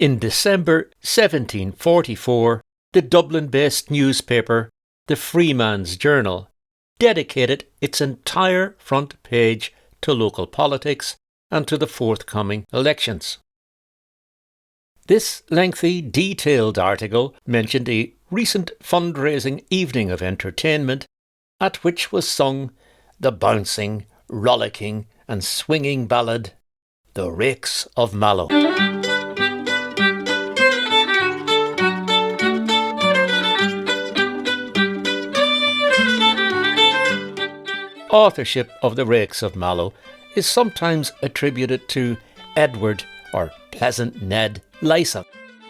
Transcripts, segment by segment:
In December 1744, the Dublin-based newspaper, the Freeman's Journal, dedicated its entire front page to local politics and to the forthcoming elections. This lengthy, detailed article mentioned a recent fundraising evening of entertainment at which was sung the bouncing, rollicking and swinging ballad, The Rakes of Mallow. Authorship of The Rakes of Mallow is sometimes attributed to Edward or Pleasant Ned Lysa,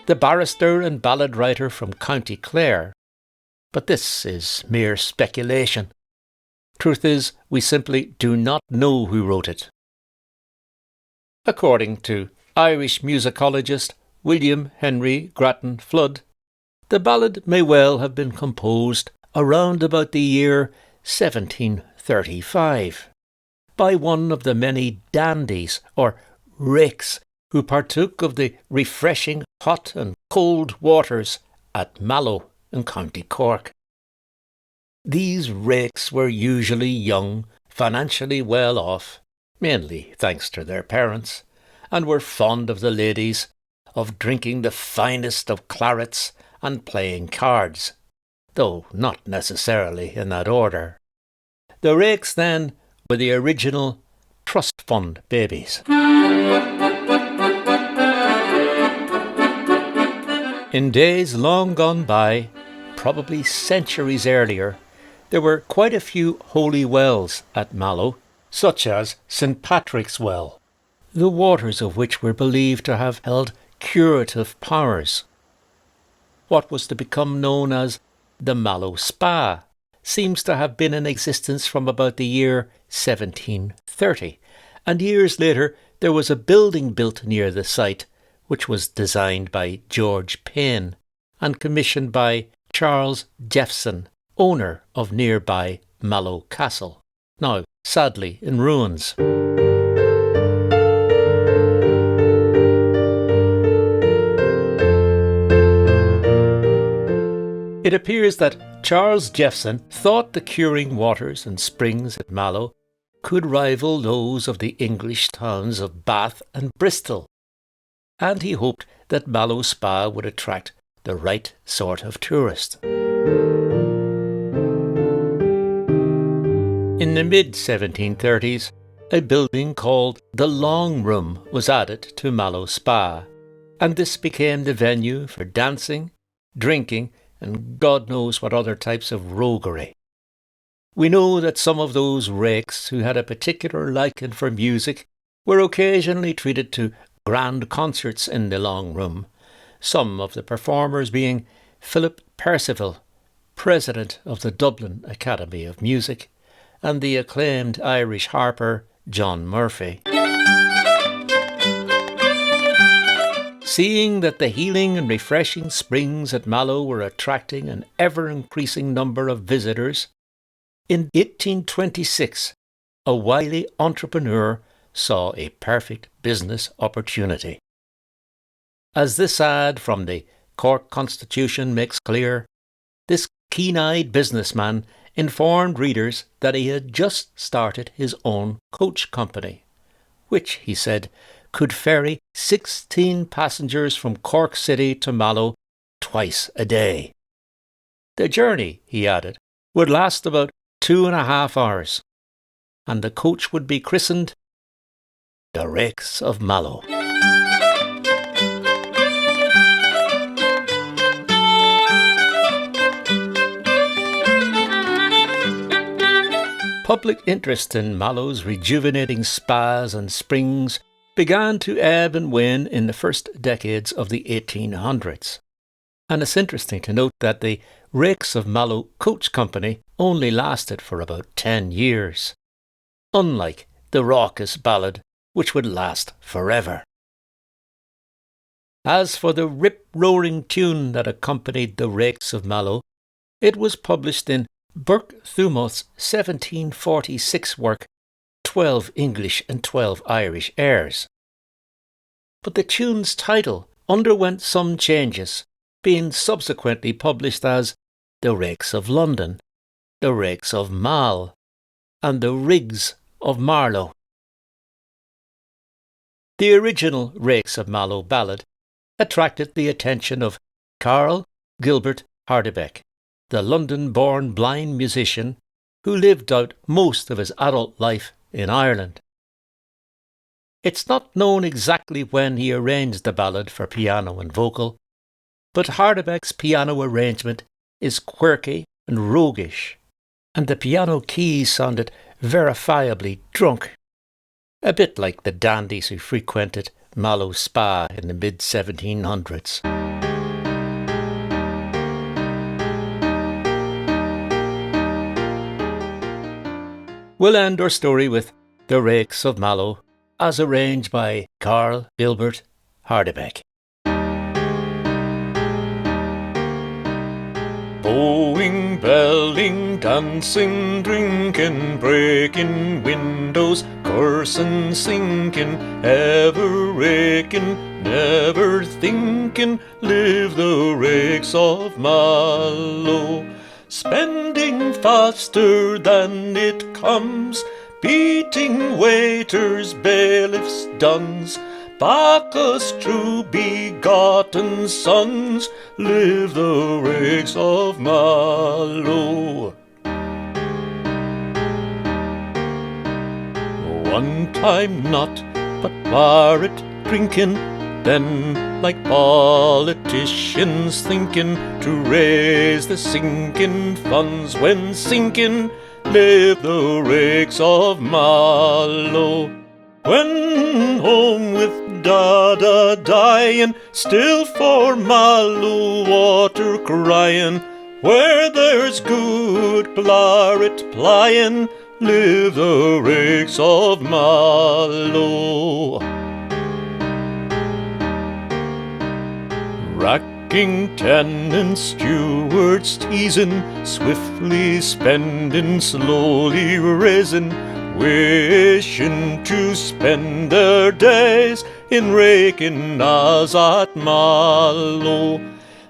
the barrister and ballad writer from County Clare, but this is mere speculation. Truth is, we simply do not know who wrote it. According to Irish musicologist William Henry Grattan Flood, the ballad may well have been composed around about the year 1735 by one of the many dandies or rakes who partook of the refreshing hot and cold waters at Mallow in County Cork. These rakes were usually young, financially well off, mainly thanks to their parents, and were fond of the ladies, of drinking the finest of clarets and playing cards, though not necessarily in that order. The rakes, then, were the original trust fund babies. In days long gone by, probably centuries earlier, there were quite a few holy wells at Mallow, such as St. Patrick's Well, the waters of which were believed to have held curative powers. What was to become known as the Mallow Spa seems to have been in existence from about the year 1730, and years later there was a building built near the site which was designed by George Payne and commissioned by Charles Jeffson, owner of nearby Mallow Castle, now sadly in ruins. It appears that Charles Jeffson thought the curing waters and springs at Mallow could rival those of the English towns of Bath and Bristol, and he hoped that Mallow Spa would attract the right sort of tourist. In the mid-1730s, a building called the Long Room was added to Mallow Spa, and this became the venue for dancing, drinking, and God knows what other types of roguery. We know that some of those rakes who had a particular liking for music were occasionally treated to grand concerts in the Long Room, some of the performers being Philip Percival, president of the Dublin Academy of Music, and the acclaimed Irish harper John Murphy. Seeing that the healing and refreshing springs at Mallow were attracting an ever-increasing number of visitors, in 1826 a wily entrepreneur saw a perfect business opportunity. As this ad from the Cork Constitution makes clear, this keen-eyed businessman informed readers that he had just started his own coach company, which, he said, could ferry 16 passengers from Cork City to Mallow twice a day. The journey, he added, would last about 2.5 hours, and the coach would be christened the Rakes of Mallow. Public interest in Mallow's rejuvenating spas and springs began to ebb and wane in the first decades of the 1800s. And it's interesting to note that the Rakes of Mallow Coach Company only lasted for about 10 years, unlike the raucous ballad which would last forever. As for the rip-roaring tune that accompanied the Rakes of Mallow, it was published in Burke Thumos' 1746 work 12 English and 12 Irish Airs. But the tune's title underwent some changes, being subsequently published as The Rakes of London, The Rakes of Mallow, and The Rigs of Mallow. The original Rakes of Mallow ballad attracted the attention of Carl Gilbert Hardebeck, the London-born blind musician who lived out most of his adult life in Ireland. It's not known exactly when he arranged the ballad for piano and vocal, but Hardebeck's piano arrangement is quirky and roguish, and the piano keys sounded verifiably drunk, a bit like the dandies who frequented Mallow Spa in the mid-1700s. We'll end our story with The Rakes of Mallow, as arranged by Carl Gilbert Hardebeck. Bowing, belling, dancing, drinking, breaking windows, cursing, sinking, ever raking, never thinking, live the Rakes of Mallow. Spending faster than it comes, beating waiters, bailiffs, duns, Bacchus' true begotten sons, live the Rakes of Mallow. One time not, but bar it drinking, then like politicians thinking to raise the sinking funds when sinking, live the Rakes of Mallow. When home with Dada dying, still for Mallow water crying, where there's good claret plying, live the Rakes of Mallow. Racking tenants, stewards teasing, swiftly spending, slowly raising, wishing to spend their days in raking as at Mallow.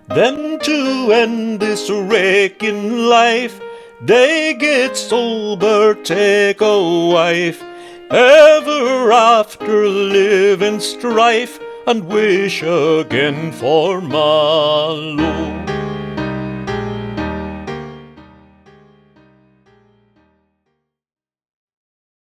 Then to end this raking life, they get sober, take a wife, ever after live in strife, and wish again for Mallow.